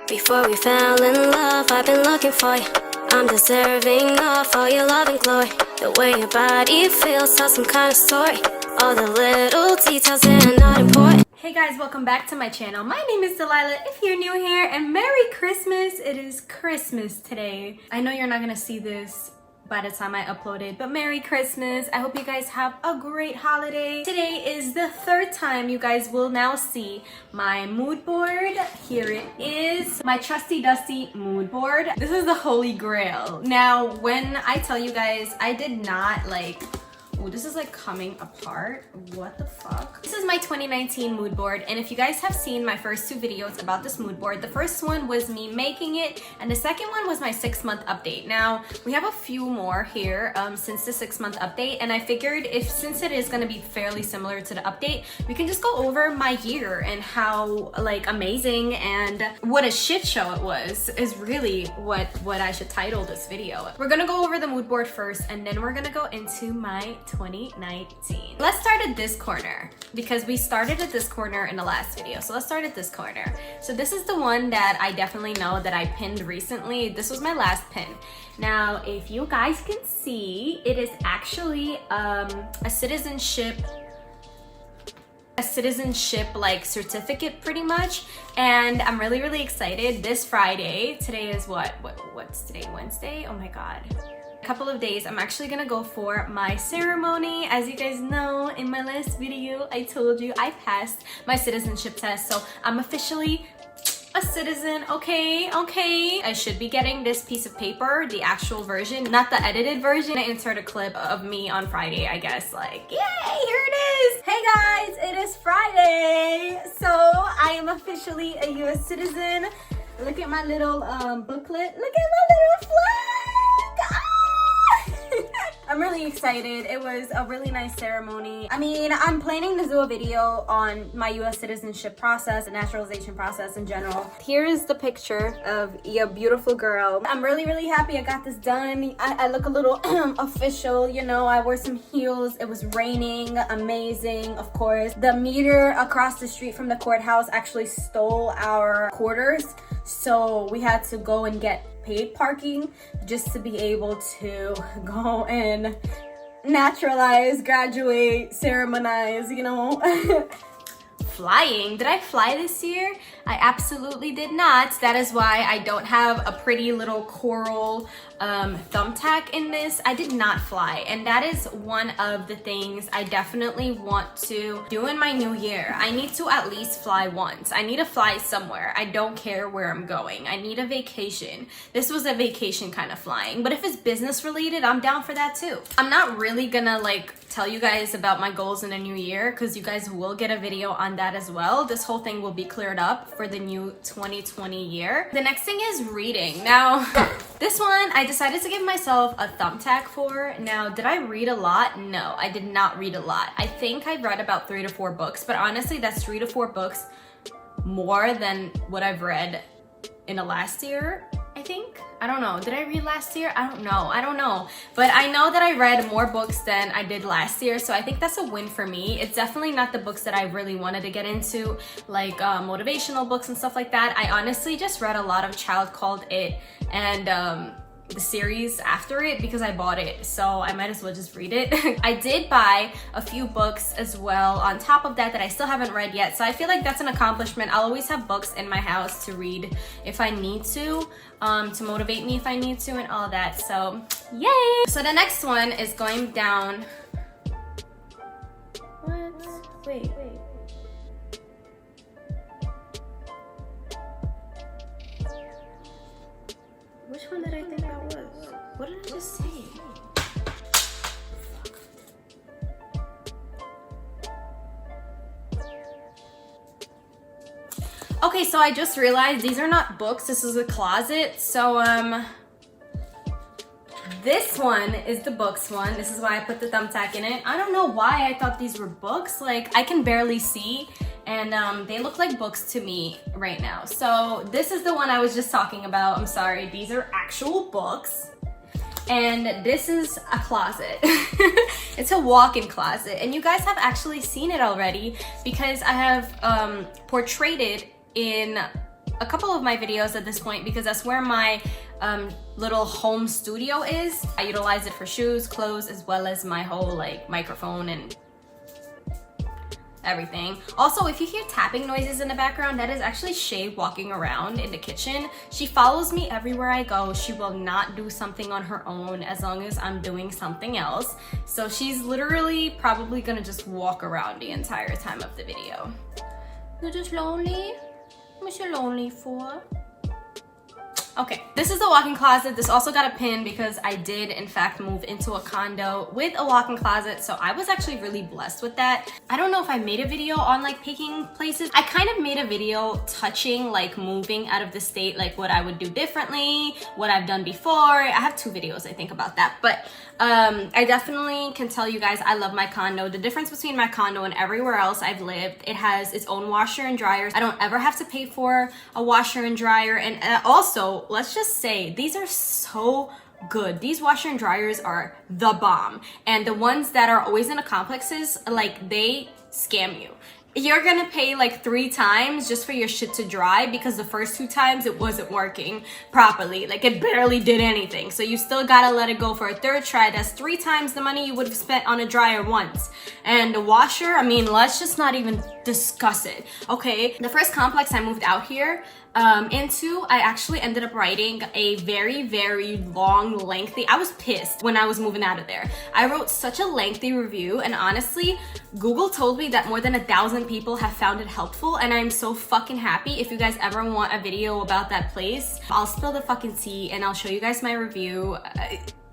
Before we fell in love, I've been looking for you. I'm deserving of all your love and glory. The way your body feels tells some kind of story. All the little details that are not important. Hey guys, welcome back to my channel. My name is Dalila if you're new here, and Merry Christmas. It is Christmas today. I know you're not gonna see this by the time I upload it, but Merry Christmas. I hope you guys have a great holiday. Today is the third time you guys will now see my mood board. Here it is, my trusty dusty mood board. This is the holy grail. Now, when I tell you guys, I did not oh, this is like coming apart. What the fuck? This is my 2019 mood board, and if you guys have seen my first two videos about this mood board, the first one was me making it, and the second one was my 6-month update. Now, we have a few more here since the 6-month update, and I figured since it is gonna be fairly similar to the update, we can just go over my year and how amazing and what a shit show it was is really what I should title this video. We're gonna go over the mood board first, and then we're gonna go into my 2019. Let's start at this corner because we started at this corner in the last video. So let's start at this corner. So this is the one that I definitely know that I pinned recently. This was my last pin. Now, if you guys can see, it is actually a citizenship like certificate pretty much, and I'm really excited. This Friday, today is what's today, Wednesday? Oh my god, couple of days, I'm actually gonna go for my ceremony. As you guys know, in my last video I told you I passed my citizenship test, so I'm officially a citizen. Okay, I should be getting this piece of paper, the actual version, not the edited version. I insert a clip of me on Friday, I guess, like, yay, here it is. Hey guys, it is Friday, so I am officially a US citizen. Look at my little booklet. Look at my little flag. I'm really excited. It was a really nice ceremony. I mean, I'm planning to do a video on my US citizenship process and naturalization process in general. Here is the picture of your beautiful girl. I'm really happy I got this done. I look a little official, you know. I wore some heels. It was raining. Amazing, of course. The meter across the street from the courthouse actually stole our quarters, so we had to go and get paid parking just to be able to go and naturalize, graduate, ceremonize, you know. Flying. Did I fly this year? I absolutely did not. That is why I don't have a pretty little coral thumbtack in this. I did not fly, and that is one of the things I definitely want to do in my new year. I need to at least fly once. I need to fly somewhere. I don't care where I'm going. I need a vacation. This was a vacation kind of flying, but if it's business related, I'm down for that too. I'm not really gonna tell you guys about my goals in the new year because you guys will get a video on that as well. This whole thing will be cleared up for the new 2020 year. The next thing is reading. Now, this one I decided to give myself a thumbtack for. Now, did I read a lot? No, I did not read a lot. I think I read about 3 to 4 books, but honestly, that's 3 to 4 books more than what I've read in the last year, I think. I don't know. Did I read last year? I don't know. But I know that I read more books than I did last year, so I think that's a win for me. It's definitely not the books that I really wanted to get into, like motivational books and stuff like that. I honestly just read a lot of Child Called It and the series after it because I bought it, so I might as well just read it. I did buy a few books as well on top of that I still haven't read yet, so I feel like that's an accomplishment. I'll always have books in my house to read if I need to motivate me if I need to and all that, so yay! So the next one is going down. What? Wait. Which one did I think that was? What did I just say? Okay, so I just realized these are not books. This is a closet. So, this one is the books one. This is why I put the thumbtack in it. I don't know why I thought these were books. Like, I can barely see. And they look like books to me right now. So this is the one I was just talking about. I'm sorry, these are actual books. And this is a closet. It's a walk-in closet. And you guys have actually seen it already because I have portrayed it in a couple of my videos at this point because that's where my little home studio is. I utilize it for shoes, clothes, as well as my whole like microphone and everything. Also, if you hear tapping noises in the background, that is actually Shay walking around in the kitchen. She follows me everywhere I go. She will not do something on her own as long as I'm doing something else. So she's literally probably gonna just walk around the entire time of the video. You're just lonely? What's you lonely for? Okay, this is the walk-in closet. This also got a pin because I did in fact move into a condo with a walk-in closet, so I was actually really blessed with that. I don't know if I made a video on like picking places. I kind of made a video touching like moving out of the state, like what I would do differently, what I've done before. I have 2 videos I think about that, but I definitely can tell you guys I love my condo. The difference between my condo and everywhere else I've lived, it has its own washer and dryers. I don't ever have to pay for a washer and dryer, and also let's just say these are so good. These washer and dryers are the bomb, and the ones that are always in the complexes, like, they scam you. You're gonna pay like 3 times just for your shit to dry because the first 2 times it wasn't working properly. Like, it barely did anything. So you still gotta let it go for a 3rd try. That's 3 times the money you would have spent on a dryer once. And the washer, I mean, let's just not even discuss it, okay? The first complex I moved out here into, I actually ended up writing a very, very long, lengthy, I was pissed when I was moving out of there. I wrote such a lengthy review, and honestly, Google told me that more than 1,000 people have found it helpful, and I'm so fucking happy. If you guys ever want a video about that place, I'll spill the fucking tea and I'll show you guys my review.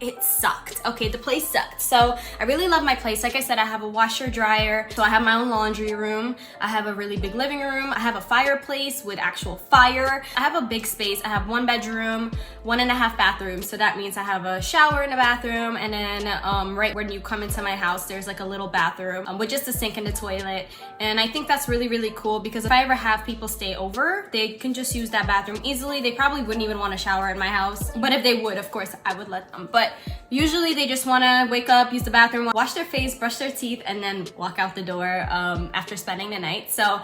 It sucked. Okay, the place sucked. So I really love my place. Like I said, I have a washer dryer. So I have my own laundry room. I have a really big living room. I have a fireplace with actual fire. I have a big space. I have 1 bedroom, 1.5 bathrooms. So that means I have a shower in the bathroom, and then right when you come into my house, there's like a little bathroom with just a sink and a toilet. And I think that's really, really cool because if I ever have people stay over, they can just use that bathroom easily. They probably wouldn't even want to shower in my house, but if they would, of course, I would let them. But usually they just want to wake up, use the bathroom, wash their face, brush their teeth, and then walk out the door after spending the night. So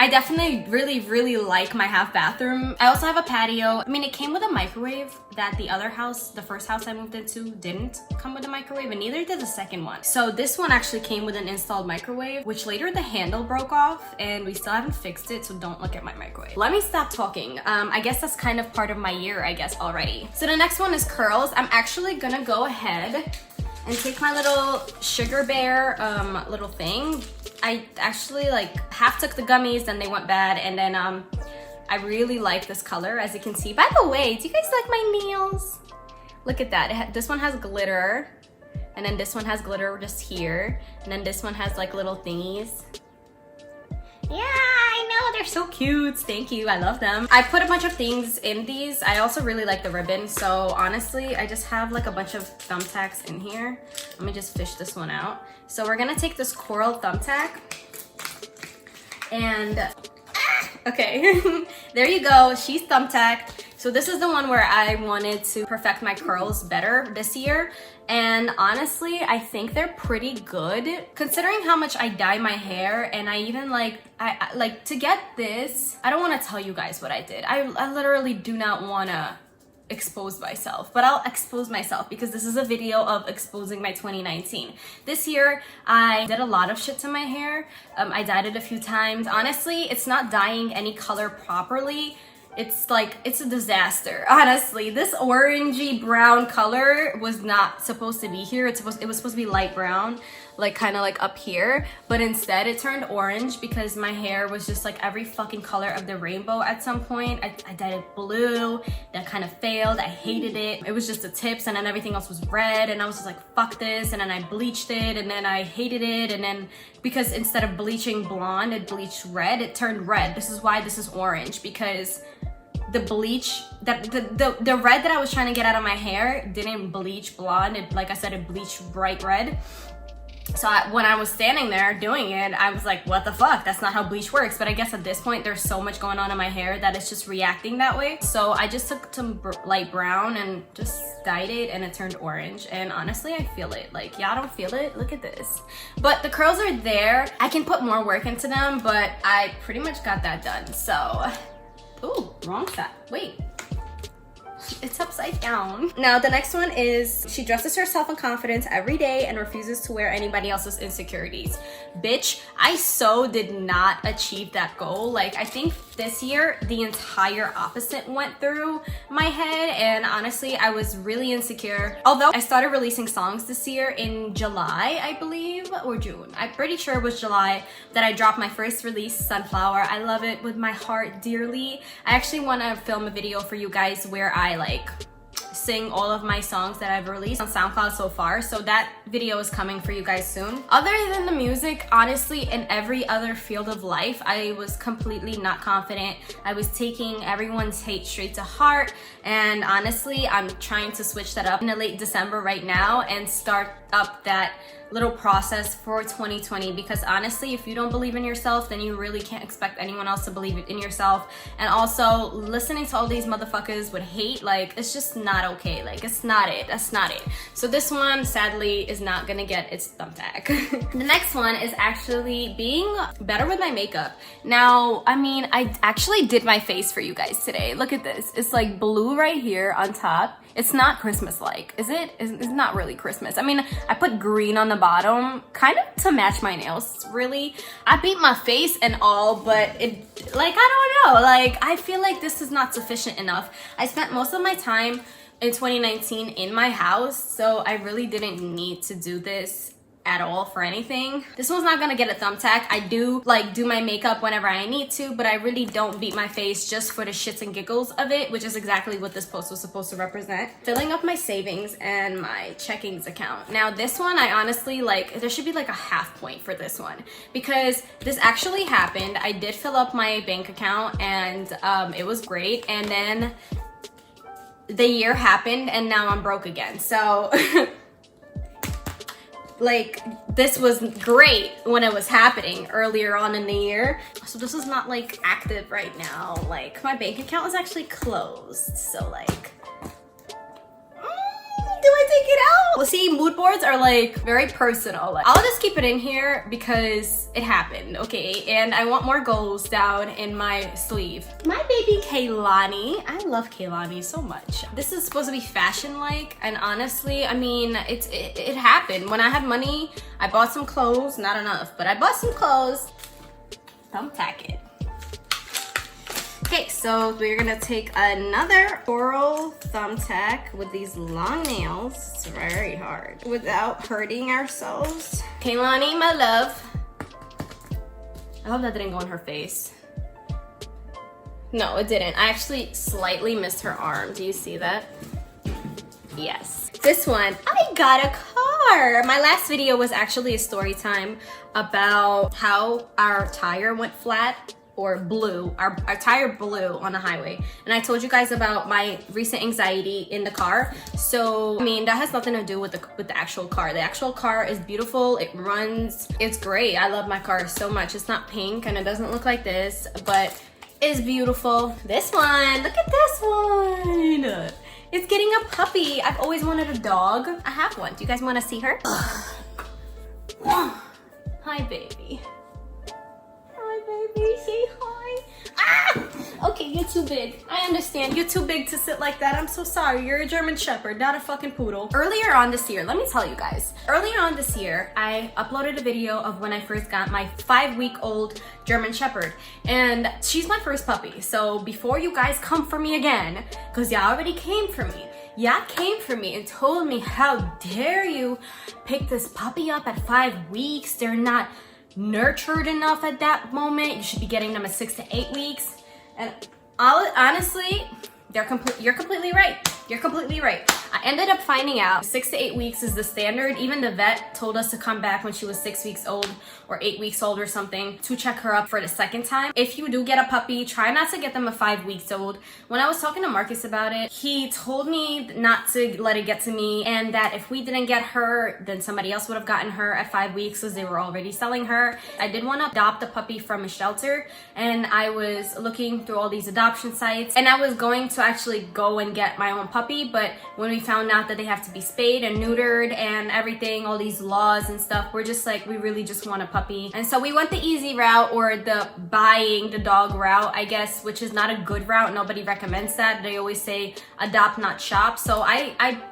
I definitely really, really like my half bathroom. I also have a patio. I mean, it came with a microwave that the other house, the first house I moved into, didn't come with a microwave, and neither did the second one. So this one actually came with an installed microwave, which later the handle broke off and we still haven't fixed it, so don't look at my microwave. Let me stop talking. I guess that's kind of part of my year, I guess, already. So the next one is curls. I'm actually gonna go ahead and take my little sugar bear little thing. I actually like half took the gummies, then they went bad, and then I really like this color, as you can see. By the way, do you guys like my nails? Look at that. This one has glitter, and then this one has glitter just here, and then this one has like little thingies. Yeah, I know, they're so cute. Thank you, I love them. I put a bunch of things in these. I also really like the ribbon, so honestly, I just have like a bunch of thumbtacks in here. Let me just fish this one out. So we're gonna take this coral thumbtack, and okay, there you go, she's thumbtacked. So this is the one where I wanted to perfect my curls better this year. And honestly, I think they're pretty good considering how much I dye my hair. And I even like, I like to get this. I don't want to tell you guys what I did. I literally do not want to expose myself, but I'll expose myself because this is a video of exposing my 2019. This year, I did a lot of shit to my hair. I dyed it a few times. Honestly, it's not dyeing any color properly. It's like, it's a disaster. Honestly, this orangey brown color was not supposed to be here. It was supposed to be light brown, like kind of like up here, but instead it turned orange because my hair was just like every fucking color of the rainbow at some point. I dyed it blue, that kind of failed. I hated it. It was just the tips, and then everything else was red, and I was just like, fuck this, and then I bleached it, and then I hated it, and then because instead of bleaching blonde, it bleached red, it turned red. This is why this is orange, because the bleach, the red that I was trying to get out of my hair didn't bleach blonde. It, like I said, it bleached bright red. So when I was standing there doing it, I was like, what the fuck? That's not how bleach works. But I guess at this point, there's so much going on in my hair that it's just reacting that way. So I just took some light brown and just dyed it, and it turned orange. And honestly, I feel it. Like, y'all don't feel it? Look at this. But the curls are there. I can put more work into them, but I pretty much got that done. So, ooh. Wrong side. Wait. It's upside down. Now the next one is she dresses herself in confidence every day and refuses to wear anybody else's insecurities. Bitch, I so did not achieve that goal. Like, I think this year the entire opposite went through my head, and honestly I was really insecure. Although I started releasing songs this year in July, I believe, or June. I'm pretty sure it was July that I dropped my first release, Sunflower. I love it with my heart dearly. I actually want to film a video for you guys where I like sing all of my songs that I've released on SoundCloud so far, so that video is coming for you guys soon. Other than the music, honestly, in every other field of life, I was completely not confident. I was taking everyone's hate straight to heart, and honestly, I'm trying to switch that up in the late December right now and start up that little process for 2020, because honestly, if you don't believe in yourself, then you really can't expect anyone else to believe in yourself. And also, listening to all these motherfuckers with hate, like, it's just not okay. Like, it's not it. That's not it. So this one, sadly, is not gonna get its thumbtack. The next one is actually being better with my makeup. Now, I mean, I actually did my face for you guys today. Look at this. It's like blue right here on top. It's not Christmas-like, is it? It's not really Christmas. I mean, I put green on the bottom, kind of to match my nails, really. I beat my face and all, but it, like, I don't know. Like, I feel like this is not sufficient enough. I spent most of my time in 2019 in my house, so I really didn't need to do this at all for anything. This one's not gonna get a thumbtack. I do like do my makeup whenever I need to, but I really don't beat my face just for the shits and giggles of it, which is exactly what this post was supposed to represent. Filling up my savings and my checkings account. Now this one, I honestly, like, there should be like a half point for this one, because this actually happened. I did fill up my bank account and it was great, and then the year happened and now I'm broke again. So like, this was great when it was happening earlier on in the year. So this is not like active right now. Like, my bank account is actually closed. So like, do I take it out? Well, see, mood boards are like very personal. Like, I'll just keep it in here because it happened, okay? And I want more goals down in my sleeve. My baby Kaylani, I love Kaylani so much. This is supposed to be fashion-like, and honestly, I mean, it happened. When I had money, I bought some clothes, not enough, but I bought some clothes. Thumbtack it. Okay, so we're gonna take another oral thumbtack with these long nails. It's very hard. Without hurting ourselves. Kaylani, my love. I hope that didn't go on her face. No, it didn't. I actually slightly missed her arm. Do you see that? Yes. This one, I got a car. My last video was actually a story time about how our tire went flat. Or blew, our tire blew on the highway. And I told you guys about my recent anxiety in the car. So, I mean, that has nothing to do with the actual car. The actual car is beautiful, it runs, it's great. I love my car so much. It's not pink and it doesn't look like this, but it's beautiful. This one, look at this one. It's getting a puppy. I've always wanted a dog. I have one. Do you guys wanna see her? Hi, baby. Baby, say hi. Ah! Okay, you're too big. I understand. You're too big to sit like that. I'm so sorry. You're a German Shepherd, not a fucking poodle. Earlier on this year, let me tell you guys. Earlier on this year, I uploaded a video of when I first got my 5-week-old German Shepherd. And she's my first puppy. So before you guys come for me again, because y'all already came for me. Y'all came for me and told me, how dare you pick this puppy up at 5 weeks? They're not nurtured enough at that moment. You should be getting them at 6 to 8 weeks. And honestly, you're completely right. You're completely right. I ended up finding out 6 to 8 weeks is the standard. Even the vet told us to come back when she was 6 weeks old or 8 weeks old or something to check her up for the second time. If you do get a puppy, try not to get them at 5 weeks old. When I was talking to Marcus about it, he told me not to let it get to me, and that if we didn't get her, then somebody else would have gotten her at 5 weeks because they were already selling her. I did want to adopt a puppy from a shelter, and I was looking through all these adoption sites, and I was going to actually go and get my own puppy puppy, but when we found out that they have to be spayed and neutered and everything, all these laws and stuff, we're just like, we really just want a puppy. And so we went the easy route, or the buying the dog route, I guess, which is not a good route. Nobody recommends that. They always say adopt, not shop. So I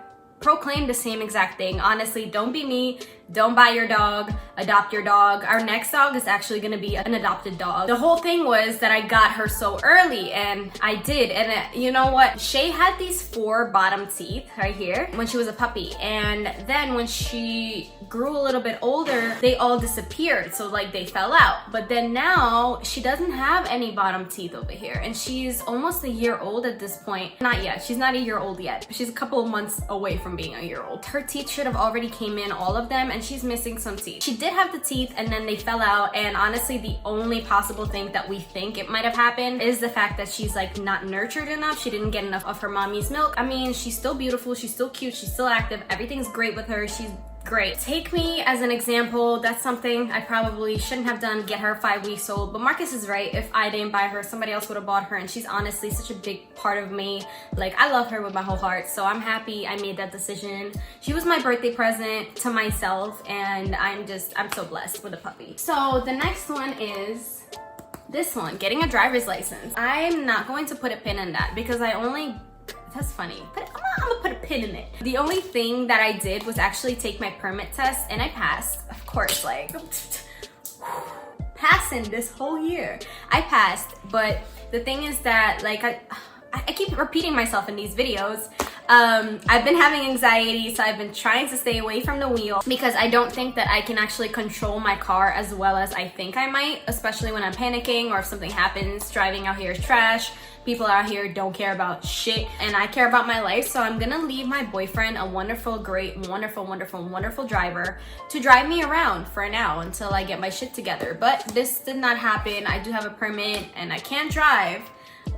proclaim the same exact thing. Honestly, don't be me. Don't buy your dog, adopt your dog. Our next dog is actually gonna be an adopted dog. The whole thing was that I got her so early, and I did. And you know what? Shay had these 4 bottom teeth right here when she was a puppy. And then when she grew a little bit older, they all disappeared. So like they fell out. But then now she doesn't have any bottom teeth over here. And she's almost a year old at this point. Not yet. She's not a year old yet. She's a couple of months away from being a year old. Her teeth should have already came in, all of them, and she's missing some teeth. She did have the teeth and then they fell out, and honestly the only possible thing that we think it might have happened is the fact that she's like not nurtured enough. She didn't get enough of her mommy's milk. I mean, she's still beautiful, she's still cute, she's still active, everything's great with her, she's great. Take me as an example. That's something I probably shouldn't have done, get her 5 weeks old. But Marcus is right. If I didn't buy her, somebody else would have bought her, and she's honestly such a big part of me. Like, I love her with my whole heart. So I'm happy I made that decision. She was my birthday present to myself, and I'm so blessed with a puppy. So the next one is this one, getting a driver's license. I'm not going to put a pin in that because that's funny, but I'm gonna put a pin in it. The only thing that I did was actually take my permit test, and I passed. Of course, like, passing this whole year. I passed, but the thing is that, like, I keep repeating myself in these videos. I've been having anxiety, so I've been trying to stay away from the wheel because I don't think that I can actually control my car as well as I think I might, especially when I'm panicking or if something happens. Driving out here is trash. People out here don't care about shit, and I care about my life, so I'm gonna leave my boyfriend, a wonderful, great, wonderful driver, to drive me around for now until I get my shit together. But this did not happen. I do have a permit and I can drive,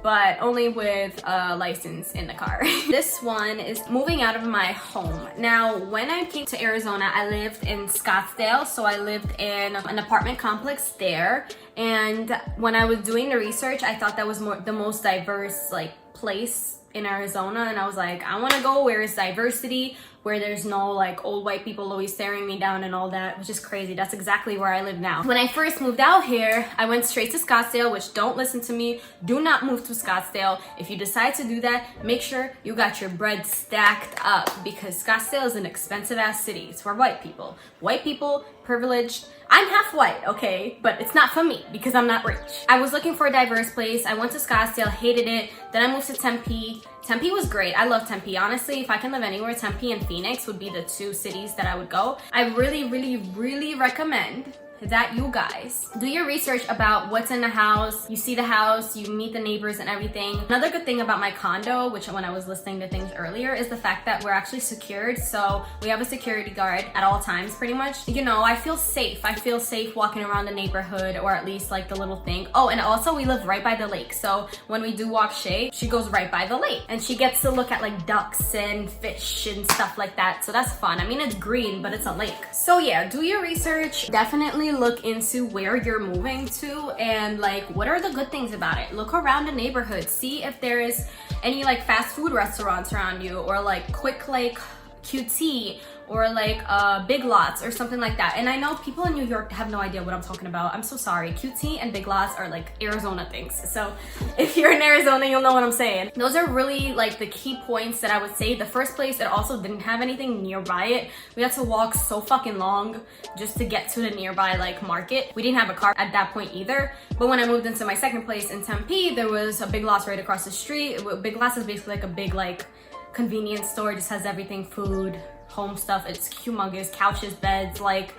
but only with a license in the car. This one is moving out of my home. Now, when I came to Arizona, I lived in Scottsdale, so I lived in an apartment complex there. And when I was doing the research, I thought that was the most diverse like place in Arizona, and I was like, I want to go where it's diversity, where there's no like old white people always staring me down and all that, which is crazy. That's exactly where I live now. When I first moved out here, I went straight to Scottsdale, which, don't listen to me, do not move to Scottsdale. If you decide to do that, make sure you got your bread stacked up, because Scottsdale is an expensive ass city. It's for white people. White people, privileged. I'm half white, okay, but it's not for me because I'm not rich. I was looking for a diverse place. I went to Scottsdale, hated it. Then I moved to Tempe. Tempe was great. I love Tempe. Honestly, if I can live anywhere, Tempe and Phoenix would be the 2 cities that I would go. I really recommend that you guys do your research about what's in the house. You see the house, you meet the neighbors and everything. Another good thing about my condo, which when I was listening to things earlier, is the fact that we're actually secured. So we have a security guard at all times, pretty much. You know, I feel safe. I feel safe walking around the neighborhood, or at least like the little thing. Oh, and also we live right by the lake. So when we do walk Shay, she goes right by the lake and she gets to look at like ducks and fish and stuff like that. So that's fun. I mean, it's green, but it's a lake. So yeah, do your research. Definitely look into where you're moving to and like what are the good things about it. Look around the neighborhood, see if there is any like fast food restaurants around you, or like quick like QT, or like Big Lots or something like that. And I know people in New York have no idea what I'm talking about. I'm so sorry. QT and Big Lots are like Arizona things. So if you're in Arizona, you'll know what I'm saying. Those are really like the key points that I would say. The first place, it also didn't have anything nearby it. We had to walk so fucking long just to get to the nearby like market. We didn't have a car at that point either. But when I moved into my second place in Tempe, there was a Big Lots right across the street. Big Lots is basically like a big like convenience store. It just has everything, food, home stuff. It's humongous. Couches, beds, like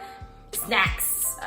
snacks,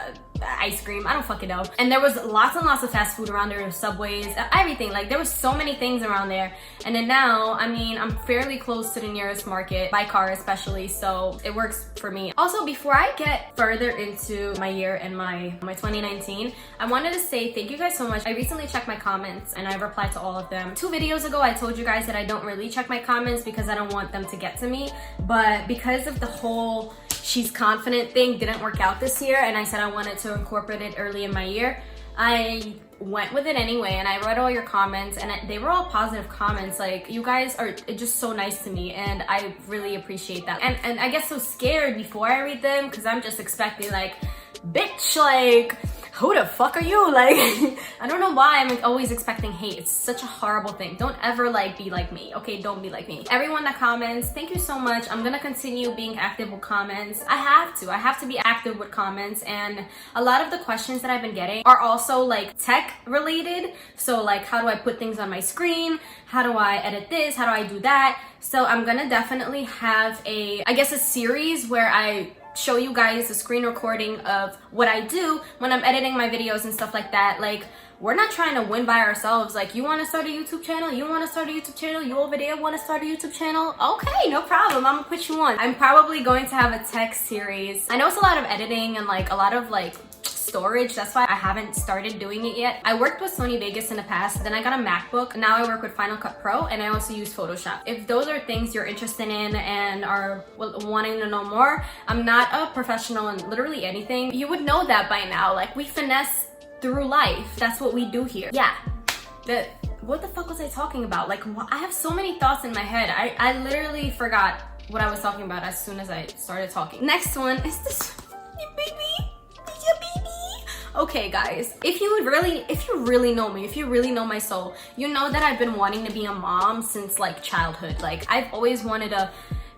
ice cream, I don't fucking know. And there was lots and lots of fast food around there, Subways, everything. Like there was so many things around there. And then now, I mean, I'm fairly close to the nearest market, by car especially, so it works for me. Also, before I get further into my year and my 2019, I wanted to say thank you guys so much. I recently checked my comments and I replied to all of them. 2 videos ago, I told you guys that I don't really check my comments because I don't want them to get to me. But because of the whole she's confident thing didn't work out this year, and I said I wanted to incorporate it early in my year, I went with it anyway, and I read all your comments, and they were all positive comments. Like, you guys are just so nice to me, and I really appreciate that. And I get so scared before I read them because I'm just expecting like, bitch, like, who the fuck are you? Like, I don't know why I'm like, always expecting hate. It's such a horrible thing. Don't ever like be like me, okay? Don't be like me. Everyone that comments, thank you so much. I'm gonna continue being active with comments. I have to be active with comments, and a lot of the questions that I've been getting are also like tech related. So like, how do I put things on my screen? How do I edit this? How do I do that? So I'm gonna definitely have a series where I show you guys a screen recording of what I do when I'm editing my videos and stuff like that. Like, we're not trying to win by ourselves. Like, you want to start a YouTube channel? You want to start a YouTube channel? You over there want to start a YouTube channel? Okay, no problem. I'm gonna put you on. I'm probably going to have a tech series. I know it's a lot of editing and like a lot of like storage. That's why I haven't started doing it yet. I worked with Sony Vegas in the past, then I got a MacBook. Now I work with Final Cut Pro, and I also use Photoshop. If those are things you're interested in and are wanting to know more, I'm not a professional in literally anything. You would know that by now. Like, we finesse through life. That's what we do here. Yeah. What the fuck was I talking about? Like, I have so many thoughts in my head. I literally forgot what I was talking about as soon as I started talking. Next one is this baby. Okay guys, if you really know me, if you really know my soul, you know that I've been wanting to be a mom since like childhood. Like, I've always wanted to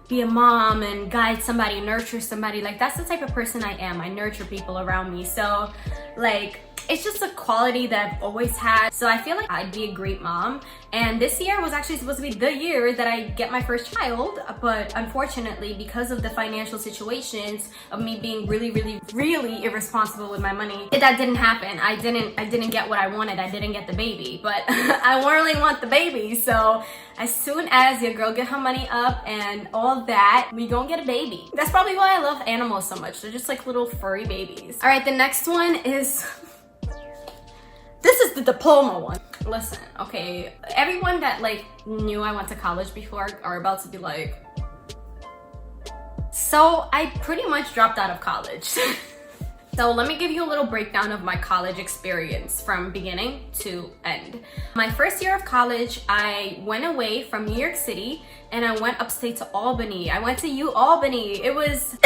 be a mom and guide somebody, nurture somebody. Like, that's the type of person I am. I nurture people around me. So like, it's just a quality that I've always had. So I feel like I'd be a great mom. And this year was actually supposed to be the year that I get my first child. But unfortunately, because of the financial situations of me being really irresponsible with my money, that didn't happen. I didn't get what I wanted. I didn't get the baby, but I really want the baby. So as soon as your girl get her money up and all that, we gonna get a baby. That's probably why I love animals so much. They're just like little furry babies. All right, the next one is... This is the diploma one. Listen, okay, everyone that like knew I went to college before are about to be like, so I pretty much dropped out of college. So let me give you a little breakdown of my college experience from beginning to end. My first year of college, I went away from New York City and I went upstate to Albany. I went to UAlbany. It was...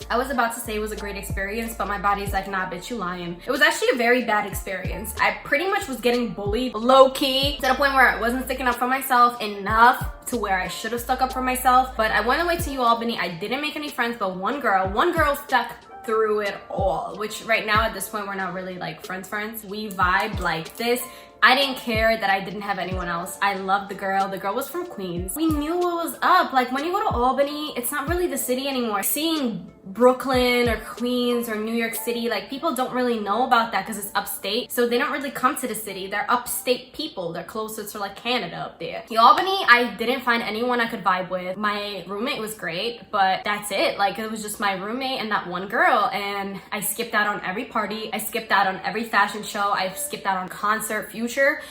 I was about to say it was a great experience, but my body's like, nah, bitch, you lying. It was actually a very bad experience. I pretty much was getting bullied low-key to the point where I wasn't sticking up for myself enough to where I should have stuck up for myself. But I went away to UAlbany. I didn't make any friends, but one girl stuck through it all, which right now at this point, we're not really like friends. We vibed like this. I didn't care that I didn't have anyone else. I loved the girl. The girl was from Queens. We knew what was up. Like, when you go to Albany, it's not really the city anymore. Seeing Brooklyn or Queens or New York City, like, people don't really know about that because it's upstate. So they don't really come to the city. They're upstate people. They're closer to like Canada up there. Albany, I didn't find anyone I could vibe with. My roommate was great, but that's it. Like, it was just my roommate and that one girl. And I skipped out on every party. I skipped out on every fashion show. I skipped out on concert. Future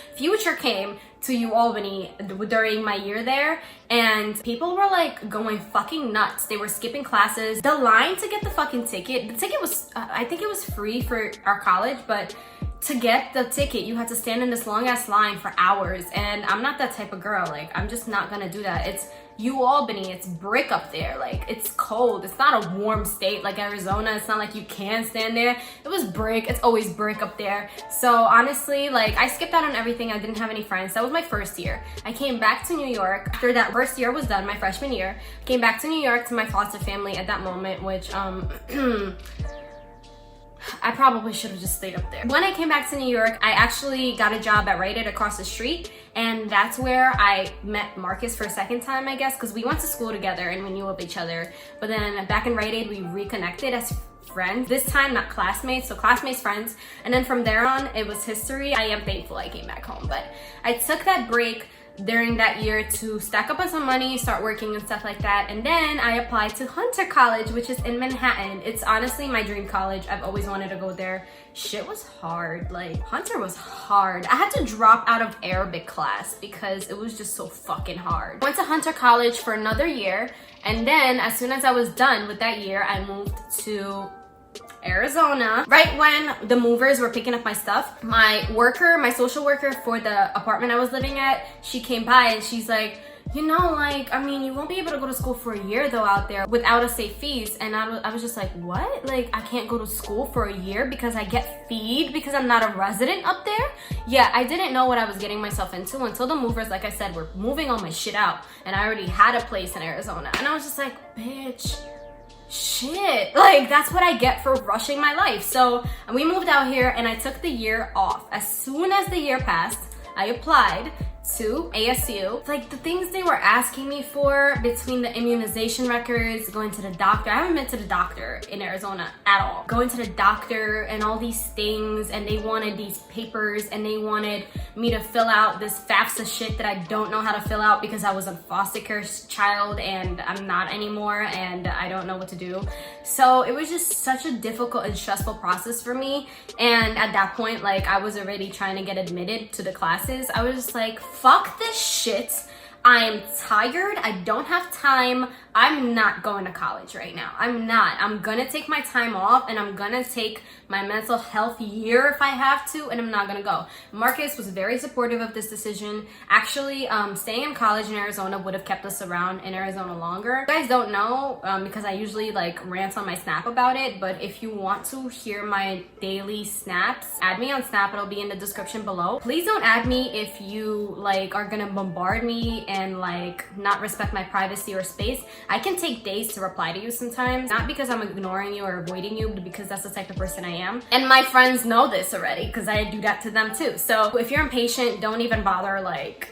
came to UAlbany during my year there, and people were like going fucking nuts. They were skipping classes. The line to get the fucking ticket, the ticket was, I think it was free for our college, but to get the ticket, you had to stand in this long ass line for hours, and I'm not that type of girl. Like, I'm just not gonna do that. It's UAlbany, it's brick up there. Like, it's cold. It's not a warm state like Arizona. It's not like you can stand there. It was brick. It's always brick up there. So honestly, like, I skipped out on everything. I didn't have any friends. That was my first year. I came back to New York after that first year was done, my freshman year. Came back to New York to my foster family at that moment, which I probably should have just stayed up there. When I came back to New York, I actually got a job at Rite Aid across the street, and that's where I met Marcus for a second time, I guess, because we went to school together and we knew of each other. But then back in Rite Aid, we reconnected as friends. This time, not classmates, so classmates, friends. And then from there on, it was history. I am thankful I came back home, but I took that break during that year to stack up on some money, start working and stuff like that. And then I applied to Hunter College, which is in Manhattan. It's honestly my dream college. I've always wanted to go there. Shit was hard. Like, Hunter was hard. I had to drop out of Arabic class because it was just so fucking hard. Went to Hunter College for another year, and then as soon as I was done with that year, I moved to Arizona. Right when the movers were picking up my stuff, my social worker for the apartment I was living at, she came by and she's like, you know, like, I mean, you won't be able to go to school for a year though out there without a safe fees. And I was just like, what? Like, I can't go to school for a year because I get feed because I'm not a resident up there? Yeah, I didn't know what I was getting myself into until the movers, like I said, were moving all my shit out. And I already had a place in Arizona. And I was just like, bitch, shit. Like, that's what I get for rushing my life. So we moved out here and I took the year off. As soon as the year passed, I applied to ASU. Like, the things they were asking me for between the immunization records, going to the doctor. I haven't been to the doctor in Arizona at all. Going to the doctor and all these things, and they wanted these papers and they wanted me to fill out this FAFSA shit that I don't know how to fill out because I was a foster care child and I'm not anymore and I don't know what to do. So it was just such a difficult and stressful process for me. And at that point, like, I was already trying to get admitted to the classes. I was just like, fuck this shit. I am tired. I don't have time. I'm not going to college right now. I'm not. I'm gonna take my time off and I'm gonna take my mental health year if I have to, and I'm not gonna go. Marcus was very supportive of this decision. Actually, staying in college in Arizona would have kept us around in Arizona longer. You guys don't know, because I usually like rant on my Snap about it, but if you want to hear my daily snaps, add me on Snap. It'll be in the description below. Please don't add me if you like are gonna bombard me and like not respect my privacy or space. I can take days to reply to you sometimes, not because I'm ignoring you or avoiding you, but because that's the type of person I am. And my friends know this already because I do that to them too. So if you're impatient, don't even bother, like,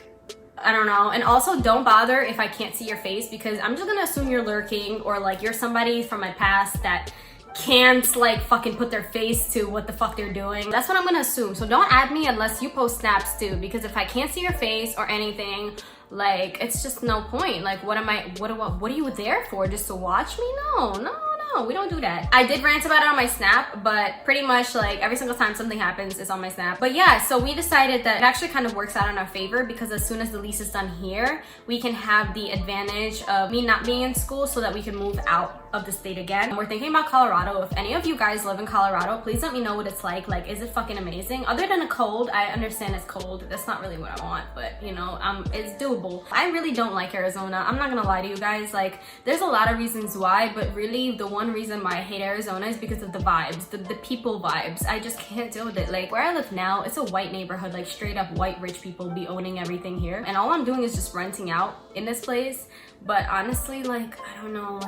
I don't know. And also don't bother if I can't see your face, because I'm just gonna assume you're lurking or like you're somebody from my past that can't like fucking put their face to what the fuck they're doing. That's what I'm gonna assume. So don't add me unless you post snaps too, because if I can't see your face or anything, like, it's just no point. Like, what are you there for? Just to watch me? No, we don't do that. I did rant about it on my Snap, but pretty much like every single time something happens, it's on my Snap. But yeah, so we decided that it actually kind of works out in our favor, because as soon as the lease is done here, we can have the advantage of me not being in school so that we can move out of the state again. We're thinking about Colorado. If any of you guys live in Colorado, please let me know what it's like. Like, is it fucking amazing? Other than the cold, I understand it's cold. That's not really what I want, but you know, it's doable. I really don't like Arizona. I'm not gonna lie to you guys. Like, there's a lot of reasons why, but really the one reason why I hate Arizona is because of the vibes, the people vibes. I just can't deal with it. Like, where I live now, it's a white neighborhood, like straight up white rich people be owning everything here, and all I'm doing is just renting out in this place. But honestly, like, I don't know,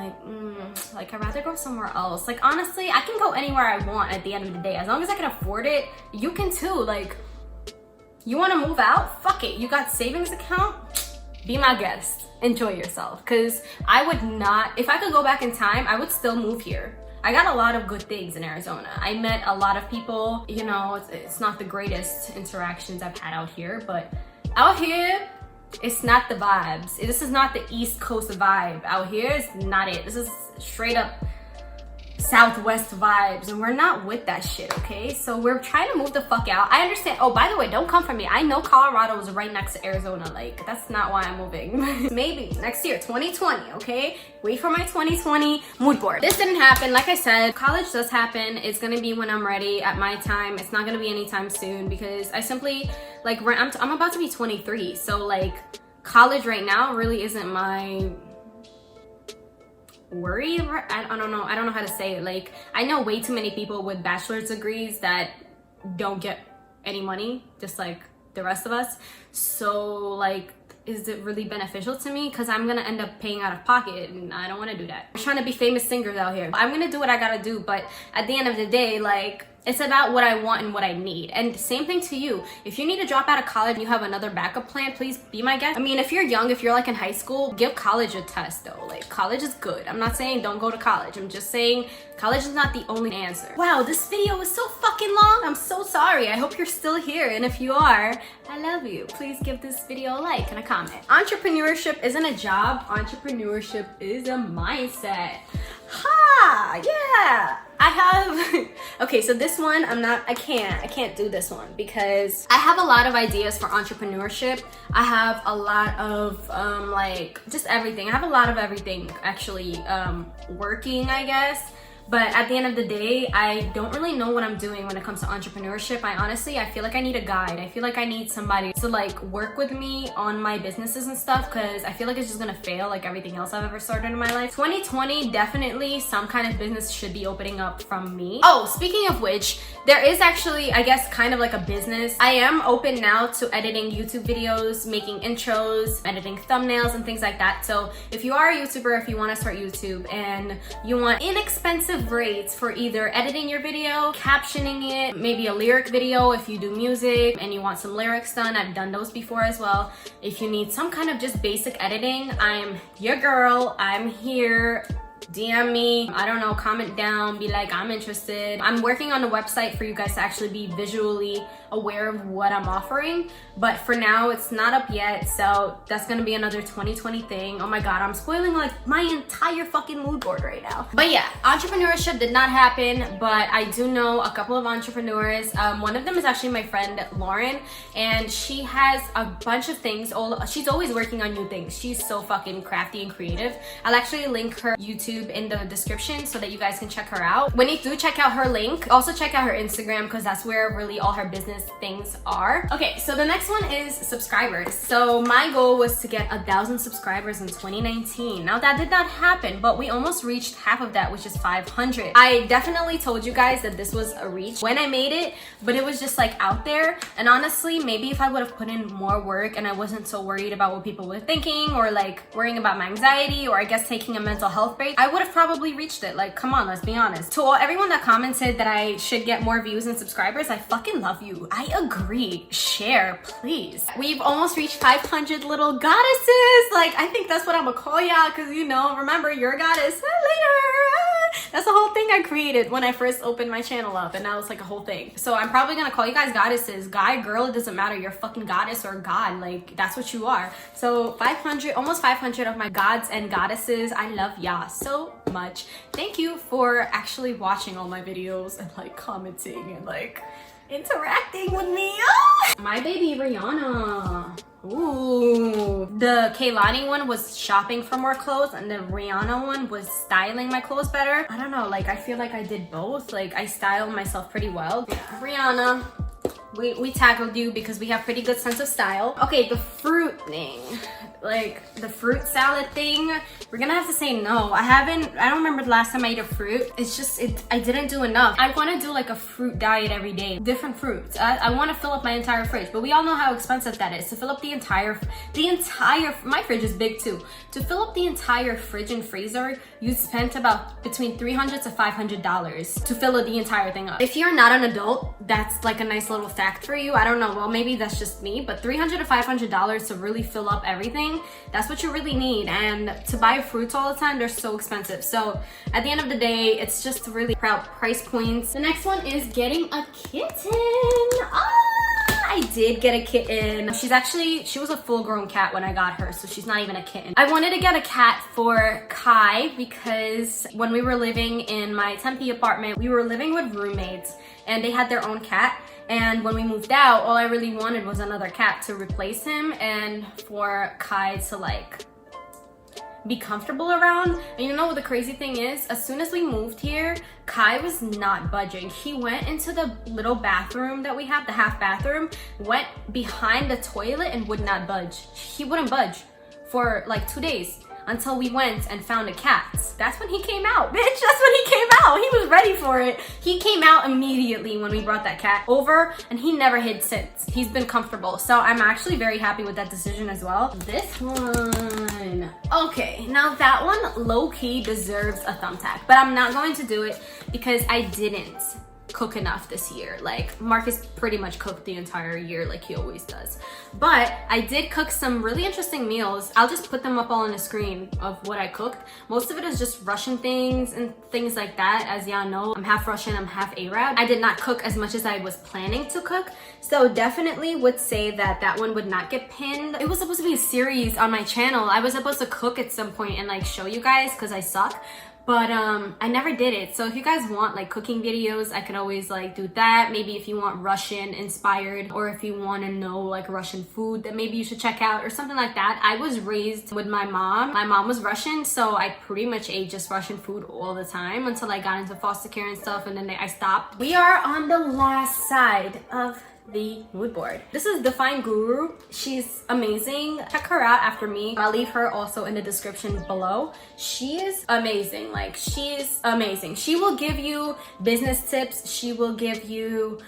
like I'd rather go somewhere else. Like, honestly, I can go anywhere I want at the end of the day. As long as I can afford it, you can too. Like, you want to move out? Fuck it. You got savings account? Be my guest. Enjoy yourself. Because I would not, if I could go back in time, I would still move here. I got a lot of good things in Arizona. I met a lot of people. You know, it's not the greatest interactions I've had out here, but out here, it's not the vibes. This is not the East Coast vibe. Out here is not it. This is straight up Southwest vibes, and we're not with that shit, okay? So we're trying to move the fuck out. I understand. Oh, by the way, don't come for me. I know Colorado is right next to Arizona. Like, that's not why I'm moving. Maybe next year, 2020, okay? Wait for my 2020 mood board. This didn't happen. Like I said, college does happen. It's gonna be when I'm ready at my time. It's not gonna be anytime soon, because I simply, like, I'm about to be 23. So, like, college right now really isn't my worry. I don't know how to say it. Like, I know way too many people with bachelor's degrees that don't get any money, just like the rest of us. So, like, is it really beneficial to me? Because I'm gonna end up paying out of pocket, and I don't want to do that. I'm trying to be famous singers out here. I'm gonna do what I gotta do, but at the end of the day, like, it's about what I want and what I need. And same thing to you. If you need to drop out of college and you have another backup plan, please be my guest. I mean, if you're young, if you're like in high school, give college a test though. Like, college is good. I'm not saying don't go to college. I'm just saying college is not the only answer. Wow, this video was so fucking long. I'm so sorry. I hope you're still here. And if you are, I love you. Please give this video a like and a comment. Entrepreneurship isn't a job. Entrepreneurship is a mindset. Ha! Yeah! I have, okay, so this one, I can't do this one, because I have a lot of ideas for entrepreneurship. I have a lot of, like, just everything. I have a lot of everything, actually, working, I guess. But at the end of the day, I don't really know what I'm doing when it comes to entrepreneurship. I feel like I need a guide. I feel like I need somebody to like work with me on my businesses and stuff, because I feel like it's just gonna fail like everything else I've ever started in my life. 2020, definitely some kind of business should be opening up from me. Oh, speaking of which, there is actually, I guess, kind of like a business. I am open now to editing YouTube videos, making intros, editing thumbnails and things like that. So if you are a YouTuber, if you want to start YouTube and you want inexpensive rates for either editing your video, captioning it, maybe a lyric video if you do music and you want some lyrics done, I've done those before as well. If you need some kind of just basic editing, I'm your girl. I'm here. DM me, I don't know, comment down, be like, I'm interested. I'm working on a website for you guys to actually be visually aware of what I'm offering, but for now it's not up yet, so that's gonna be another 2020 thing. Oh my god, I'm spoiling like my entire fucking mood board right now. But yeah, entrepreneurship did not happen, but I do know a couple of entrepreneurs. One of them is actually my friend Lauren, and she has a bunch of things. She's always working on new things. She's so fucking crafty and creative. I'll actually link her YouTube in the description so that you guys can check her out. When you do check out her link, also check out her Instagram, because that's where really all her business things are. Okay, so the next one is subscribers. So my goal was to get 1,000 subscribers in 2019. Now that did not happen, but we almost reached half of that, which is 500. I definitely told you guys that this was a reach when I made it, but it was just like out there. And honestly, maybe if I would have put in more work and I wasn't so worried about what people were thinking, or like worrying about my anxiety, or I guess taking a mental health break, I would have probably reached it. Like, come on, let's be honest. To everyone that commented that I should get more views and subscribers, I fucking love you. I agree. Share, please. We've almost reached 500 little goddesses. Like, I think that's what I'm gonna call y'all, because you know, remember, you're a goddess. Later. That's the whole thing I created when I first opened my channel up, and now it's like a whole thing. So I'm probably gonna call you guys goddesses. Guy, girl, it doesn't matter. You're a fucking goddess or god. Like, that's what you are. So 500, almost 500 of my gods and goddesses. I love y'all so much. Thank you for actually watching all my videos and like commenting and like interacting with me. Ah! My baby Rihanna. Ooh. The Kaylani one was shopping for more clothes, and the Rihanna one was styling my clothes better. I don't know, like I feel like I did both. Like I styled myself pretty well. Yeah. Rihanna, we tackled you because we have pretty good sense of style. Okay, the fruit thing. Like the fruit salad thing, we're gonna have to say no. I don't remember the last time I ate a fruit. It's just, I didn't do enough. I wanna do like a fruit diet every day, different fruits. I wanna fill up my entire fridge, but we all know how expensive that is. To fill up the entire, my fridge is big too. To fill up the entire fridge and freezer, you spent about between $300 to $500 to fill the entire thing up. If you're not an adult, that's like a nice little fact for you. I don't know, well maybe that's just me, but $300 to $500 to really fill up everything, that's what you really need. And to buy fruits all the time, they're so expensive. So at the end of the day, it's just really proud price points. The next one is getting a kitten. I did get a kitten. She was a full-grown cat when I got her, so she's not even a kitten. I wanted to get a cat for Kai because when we were living in my Tempe apartment, we were living with roommates and they had their own cat. And when we moved out, all I really wanted was another cat to replace him and for Kai to like be comfortable around. And you know what the crazy thing is? As soon as we moved here, Kai was not budging. He went into the little bathroom that we have, the half bathroom, went behind the toilet and would not budge. He wouldn't budge for like 2 days until we went and found a cat. That's when he came out, bitch. That's when he came out. He was ready for it. He came out immediately when we brought that cat over, and he never hid since. He's been comfortable. So I'm actually very happy with that decision as well. This one. Okay, now that one low-key deserves a thumbtack, but I'm not going to do it because I didn't cook enough this year. Like Marcus pretty much cooked the entire year like he always does, but I did cook some really interesting meals. I'll just put them up all on the screen of what I cooked. Most of it is just Russian things and things like that. As y'all know, I'm half Russian, I'm half Arab. I did not cook as much as I was planning to cook, so definitely would say that that one would not get pinned. It was supposed to be a series on my channel. I was supposed to cook at some point and like show you guys because I suck, but I never did it. So if you guys want like cooking videos, I could always like do that. Maybe if you want Russian inspired, or if you want to know like Russian food that maybe you should check out or something like that. I was raised with my mom. My mom was Russian, so I pretty much ate just Russian food all the time until I got into foster care and stuff, and then I stopped. We are on the last side of the mood board. This is TheFindGuru. She's amazing. Check her out after me. I'll leave her also in the description below. She is amazing. Like, she's amazing. She will give you business tips. She will give you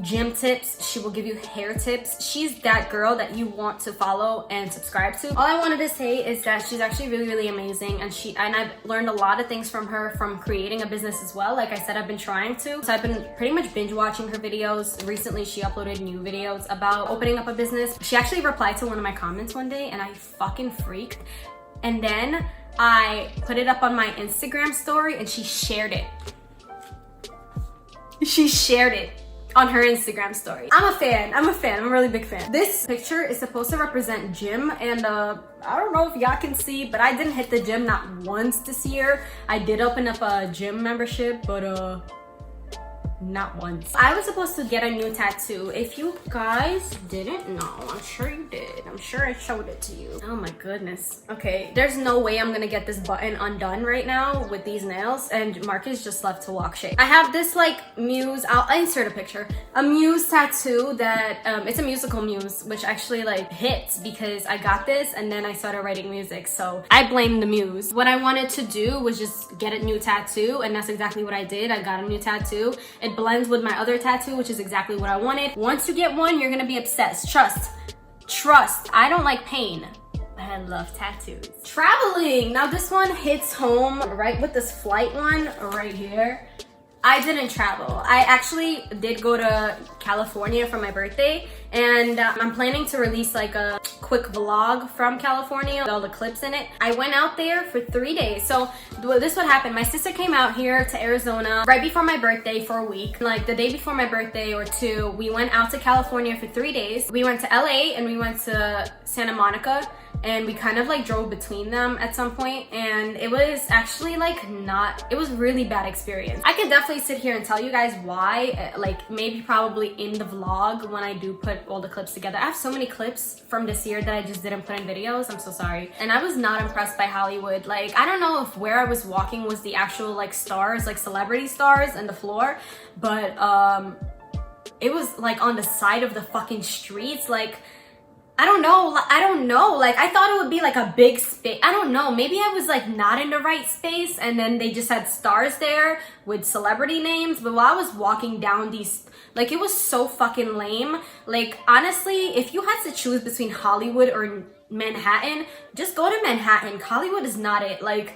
gym tips. She will give you hair tips. She's that girl that you want to follow and subscribe to. All I wanted to say is that she's actually really amazing, and I've learned a lot of things from her, from creating a business as well. Like I said, I've been trying to. So I've been pretty much binge watching her videos. Recently, she uploaded new videos about opening up a business. She actually replied to one of my comments one day, and I fucking freaked. And then I put it up on my Instagram story, and she shared it. She shared it on her Instagram story. I'm a fan. I'm a really big fan. This picture is supposed to represent gym, and I don't know if y'all can see, but I didn't hit the gym not once this year. I did open up a gym membership, but not once. I was supposed to get a new tattoo. If you guys didn't know, I'm sure you did. I'm sure I showed it to you. Oh my goodness. Okay, there's no way I'm gonna get this button undone right now with these nails, and Marcus just left to walk shake. I have this like Muse, I'll insert a picture, a Muse tattoo that, it's a musical Muse, which actually like hits because I got this and then I started writing music, so I blame the Muse. What I wanted to do was just get a new tattoo, and that's exactly what I did. I got a new tattoo. It blends with my other tattoo, which is exactly what I wanted. Once you get one, you're gonna be obsessed. Trust. I don't like pain, but I love tattoos. Traveling. Now this one hits home right with this flight one right here. I didn't travel. I actually did go to California for my birthday, and I'm planning to release like a quick vlog from California with all the clips in it. I went out there for 3 days. So this would happen. My sister came out here to Arizona right before my birthday for a week. Like the day before my birthday or two, we went out to California for 3 days. We went to LA and we went to Santa Monica, and we kind of like drove between them at some point, and it was actually like it was really bad experience. I could definitely sit here and tell you guys why, like maybe probably in the vlog when I do put all the clips together. I have so many clips from this year that I just didn't put in videos. I'm so sorry. And I was not impressed by Hollywood. Like, I don't know if where I was walking was the actual like stars, like celebrity stars and the floor, but it was like on the side of the fucking streets. Like, I don't know. Like, I thought it would be like a big space. I don't know. Maybe I was like not in the right space, and then they just had stars there with celebrity names. But while I was walking down these, like, it was so fucking lame. Like, honestly, if you had to choose between Hollywood or Manhattan, just go to Manhattan. Hollywood is not it. Like,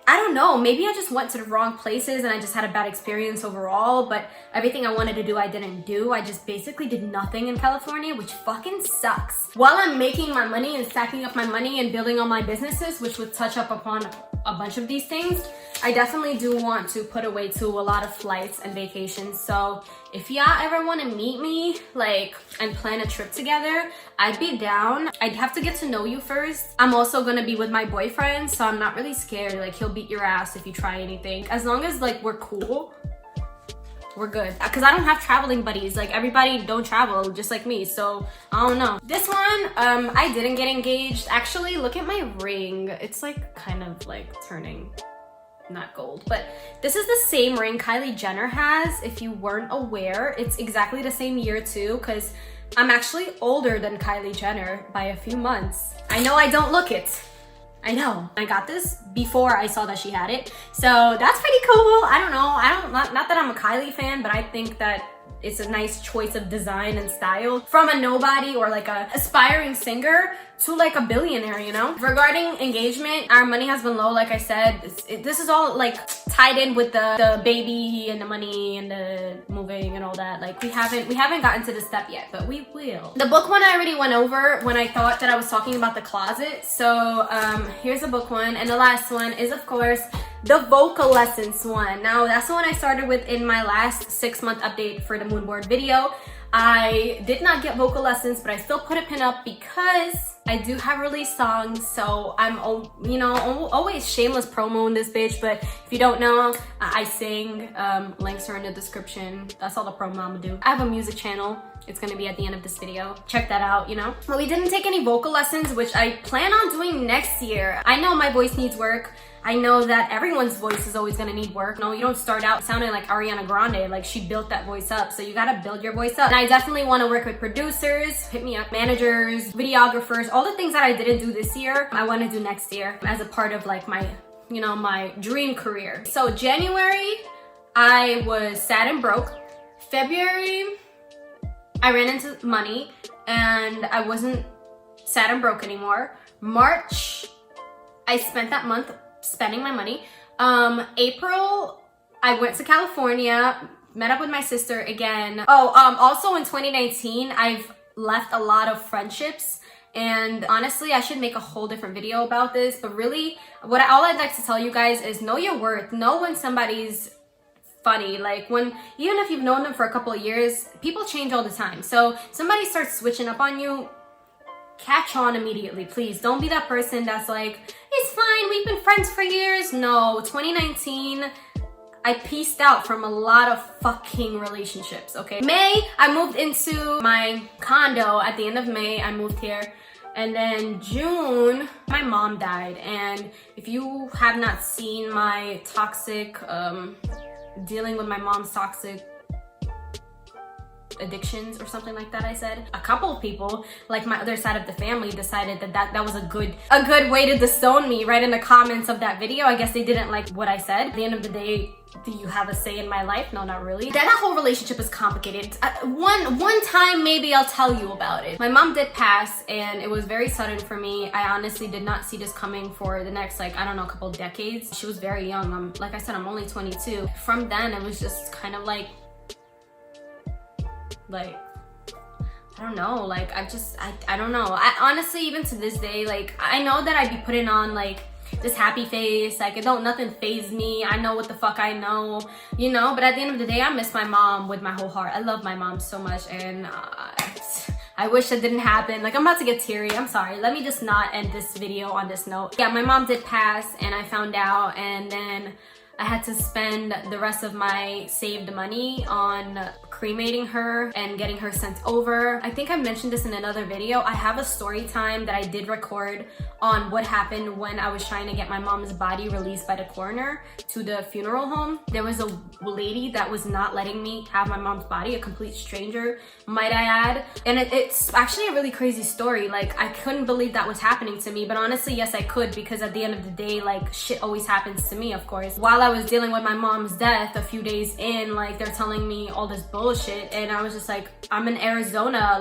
I don't know, maybe I just went to the wrong places and I just had a bad experience overall, but everything I wanted to do, I didn't do. I just basically did nothing in California, which fucking sucks. While I'm making my money and stacking up my money and building all my businesses, which would touch up upon a bunch of these things, I definitely do want to put away to a lot of flights and vacations. So if y'all ever want to meet me, like, and plan a trip together, I'd be down. I'd have to get to know you first. I'm also gonna be with my boyfriend, so I'm not really scared. Like, he'll beat your ass if you try anything. As long as, like, we're cool, we're good. Because I don't have traveling buddies. Like, everybody don't travel, just like me, so I don't know. This one, I didn't get engaged. Actually, look at my ring. It's, like, kind of, like, turning not gold, but this is the same ring Kylie Jenner has. If you weren't aware, it's exactly the same year too, because I'm actually older than Kylie Jenner by a few months. I know I don't look it. I know. I got this before I saw that she had it, so that's pretty cool. I don't know. Not that I'm a Kylie fan, but I think that it's a nice choice of design and style from a nobody or like a aspiring singer to like a billionaire, you know? Regarding engagement, our money has been low, like I said. This is all like tied in with the baby and the money and the moving and all that. Like, we haven't gotten to this step yet, but we will. The book one I already went over when I thought that I was talking about the closet. So here's the book one, and the last one is, of course, the vocal lessons one. Now, that's the one I started with in my last 6-month update for the mood board video. I did not get vocal lessons, but I still put a pin up because I do have released songs, so I'm, you know, always shameless promo in this bitch, but if you don't know, I sing, links are in the description. That's all the promo I'm gonna do. I have a music channel. It's gonna be at the end of this video. Check that out, you know? But we didn't take any vocal lessons, which I plan on doing next year. I know my voice needs work. I know that everyone's voice is always gonna need work. No, you don't start out sounding like Ariana Grande, like she built that voice up. So you gotta build your voice up. And I definitely wanna work with producers, hit me up, managers, videographers, all the things that I didn't do this year, I wanna do next year as a part of like my, you know, my dream career. So January, I was sad and broke. February, I ran into money and I wasn't sad and broke anymore. March, I spent that month spending my money. April, I went to California, met up with my sister again. Also in 2019, I've left a lot of friendships, and honestly, I should make a whole different video about this, but really, all I'd like to tell you guys is know your worth. Know when somebody's funny. Like when, even if you've known them for a couple of years, people change all the time. So somebody starts switching up on you, catch on immediately, please. Don't be that person that's like, it's fine, we've been friends for years. No, 2019, I pieced out from a lot of fucking relationships, okay? May, I moved into my condo. At the end of May, I moved here. And then June, my mom died. And if you have not seen my toxic, dealing with my mom's toxic addictions or something like that, I said, a couple of people, like my other side of the family, decided that was a good way to disown me right in the comments of that video. I guess they didn't like what I said. At the end of the day, do you have a say in my life? No, not really. That whole relationship is complicated. One time maybe I'll tell you about it. My mom did pass and it was very sudden for me. I honestly did not see this coming for the next, like, I don't know, a couple decades. She was very young. Like I said, I'm only 22. From then, it was just kind of like I don't know, like I don't know. I honestly, even to this day, like I know that I'd be putting on like this happy face, like nothing fazed me. I know what the fuck I know, you know, but at the end of the day, I miss my mom with my whole heart. I love my mom so much, and I wish that didn't happen. Like, I'm about to get teary. I'm sorry. Let me just not end this video on this note. Yeah, my mom did pass and I found out, and then I had to spend the rest of my saved money on cremating her and getting her sent over. I think I mentioned this in another video. I have a story time that I did record on what happened when I was trying to get my mom's body released by the coroner to the funeral home. There was a lady that was not letting me have my mom's body, a complete stranger, might I add. And it's actually a really crazy story. Like, I couldn't believe that was happening to me, but honestly, yes, I could, because at the end of the day, like, shit always happens to me, of course. While I was dealing with my mom's death a few days in, like, they're telling me all this bullshit, and I was just like, I'm in Arizona,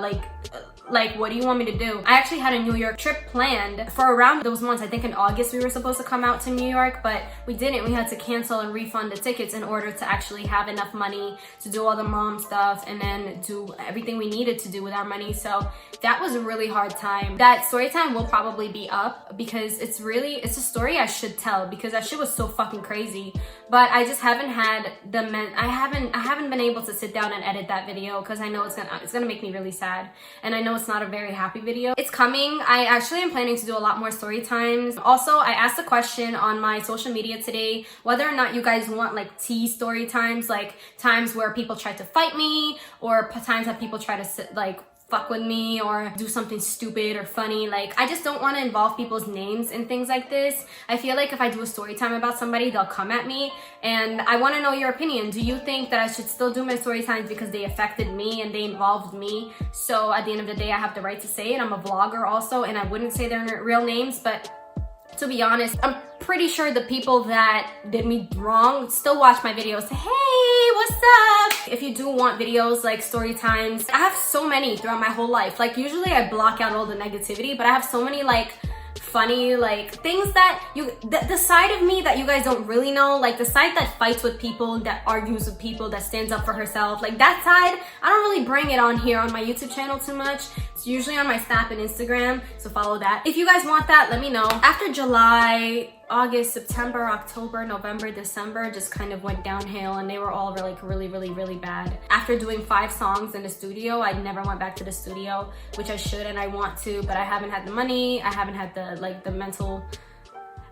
like what do you want me to do? I actually had a New York trip planned for around those months. I think in August we were supposed to come out to New York, but we didn't. We had to cancel and refund the tickets in order to actually have enough money to do all the mom stuff and then do everything we needed to do with our money. So that was a really hard time. That story time will probably be up because it's a story I should tell, because that shit was so fucking crazy. But I just haven't had I haven't been able to sit down and edit that video because I know it's gonna make me really sad, and I know it's not a very happy video. It's coming. I actually am planning to do a lot more story times. Also, I asked a question on my social media today whether or not you guys want like tea story times, like times where people try to fight me, or times that people try to fuck with me or do something stupid or funny. Like, I just don't want to involve people's names in things like this. I feel like if I do a story time about somebody, they'll come at me, and I want to know your opinion. Do you think that I should still do my story times because they affected me and they involved me? So at the end of the day, I have the right to say it. I'm a vlogger also, and I wouldn't say their real names, but to be honest, I'm pretty sure the people that did me wrong still watch my videos. Hey, what's up? If you do want videos like story times, I have so many throughout my whole life. Like, usually I block out all the negativity, but I have so many like funny things that the side of me that you guys don't really know, like the side that fights with people, that argues with people, that stands up for herself, like that side, I don't really bring it on here on my YouTube channel too much. It's usually on my Snap and Instagram, so follow that. If you guys want that, let me know. After July, August, September, October, November, December just kind of went downhill, and they were all really bad. After doing 5 songs in the studio, I never went back to the studio, which I should and I want to, but I haven't had the money, I haven't had the mental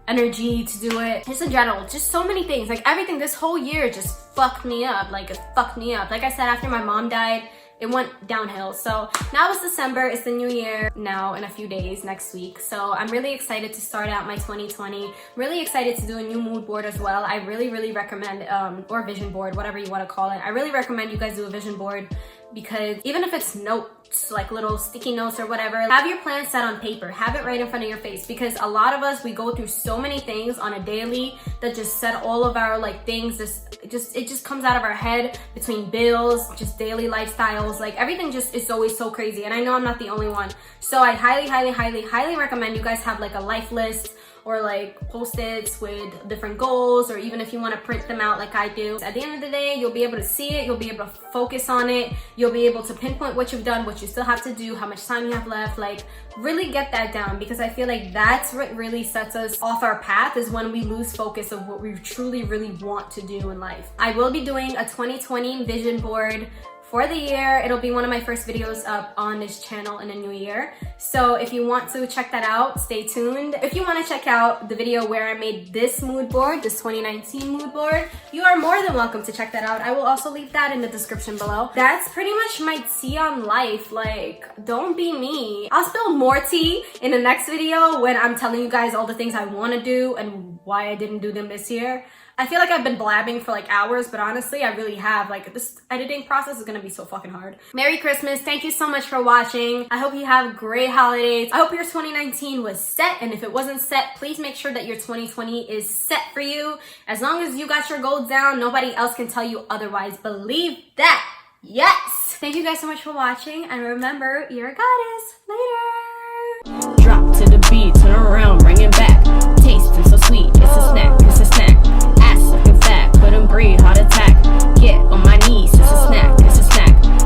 energy to do it. Just in general, just so many things. Like everything this whole year just fucked me up. Like it fucked me up. Like I said, after my mom died, it went downhill. So now it's December, it's the new year now in a few days, next week. So I'm really excited to start out my 2020. Really excited to do a new mood board as well. I really recommend, or vision board, whatever you want to call it. I really recommend you guys do a vision board, because even if it's notes, like little sticky notes or whatever, have your plan set on paper, have it right in front of your face, because a lot of us, we go through so many things on a daily that just set all of our like things, it just comes out of our head, between bills, just daily lifestyles, like everything just is always so crazy. And I know I'm not the only one, so I highly recommend you guys have like a life list, or like post-its with different goals, or even if you want to print them out like I do. At the end of the day, you'll be able to see it, you'll be able to focus on it, you'll be able to pinpoint what you've done, what you still have to do, how much time you have left. Like really get that down, because I feel like that's what really sets us off our path, is when we lose focus of what we truly want to do in life. I will be doing a 2020 vision board for the year. It'll be one of my first videos up on this channel in the new year. So if you want to check that out, stay tuned. If you want to check out the video where I made this mood board, this 2019 mood board, you are more than welcome to check that out. I will also leave that in the description below. That's pretty much my tea on life. Like, don't be me. I'll spill more tea in the next video when I'm telling you guys all the things I want to do and why I didn't do them this year. I feel like I've been blabbing for like hours, but honestly, I really have. Like, this editing process is gonna be so fucking hard. Merry Christmas. Thank you so much for watching. I hope you have great holidays. I hope your 2019 was set, and if it wasn't set, please make sure that your 2020 is set for you. As long as you got your goals down, nobody else can tell you otherwise. Believe that. Yes. Thank you guys so much for watching, and remember, you're a goddess. Later. Drop to the beat, turn around.